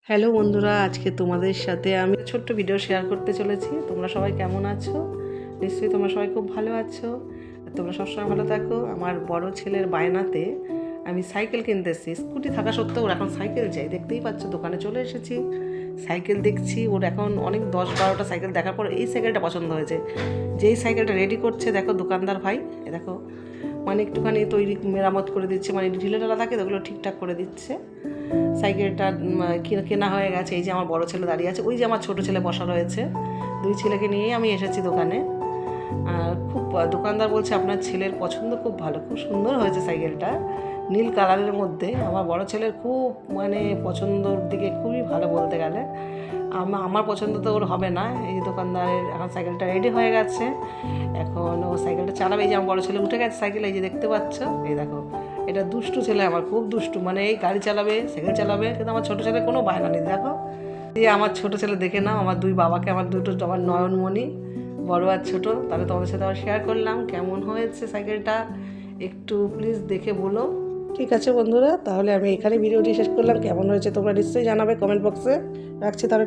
Hello বন্ধুরা, আজকে তোমাদের সাথে আমি ছোট্ট ভিডিও শেয়ার করতে চলেছি। তোমরা সবাই কেমন আছো? নিশ্চয়ই তোমরা সবাই খুব ভালো আছো। তোমরা সবসময় ভালো থাকো। আমার বড় ছেলের বায়নাতে আমি সাইকেল কিনতে এসেছি। স্কুটি থাকা সত্ত্বেও ওর এখন সাইকেল চাই। দেখতেই পাচ্ছ, দোকানে চলে এসেছি, সাইকেল দেখছি। ওর এখন অনেক 10-12টা সাইকেল দেখার পর এই সাইকেলটা পছন্দ হয়েছে। যেই সাইকেলটা রেডি করছে দেখো দোকানদার ভাই, এ দেখো মানে একটুখানি তৈরি মেরামত করে দিচ্ছে, মানে ঢিলেঢালা থাকে ওগুলো ঠিকঠাক করে দিচ্ছে। সাইকেলটা কেনা হয়ে গেছে। এই যে আমার বড় ছেলে দাঁড়িয়ে আছে, ওই যে আমার ছোট ছেলে বসা রয়েছে। দুই ছেলেকে নিয়েই আমি এসেছি দোকানে। আর খুব দোকানদার বলছে আপনার ছেলের পছন্দ খুব ভালো, খুব সুন্দর হয়েছে সাইকেলটা, নীল কালারের মধ্যে। আমার বড় ছেলের খুব মানে পছন্দর দিকে খুবই ভালো বলতে গেলে। আমার পছন্দ তো ওর হবে না। এই দোকানদারের এখন সাইকেলটা রেডি হয়ে গেছে, এখন ও সাইকেলটা চালাবে। এই যে আমার বড় ছেলে উঠে গেছে সাইকেল, এই যে দেখতে পাচ্ছ, এই দেখো। এটা দুষ্টু ছেলে আমার, খুব দুষ্টু, মানে এই গাড়ি চালাবে, সাইকেল চালাবে। কিন্তু আমার ছোটো ছেলে কোনো বায়না নেই। দেখো এই আমার ছোটো ছেলে, দেখে নাও আমার দুই বাবাকে, আমার দুটো আমার নয়নমণি, বড় আর ছোটো। তাহলে তোমাদের সাথে আবার শেয়ার করলাম কেমন হয়েছে সাইকেলটা, একটু প্লিজ দেখে বলো। ঠিক আছে বন্ধুরা, তাহলে আমি এখানে ভিডিওটি শেষ করলাম। কেমন হয়েছে তোমরা নিশ্চয়ই জানাবে কমেন্ট বক্সে। রাখছি তাহলে।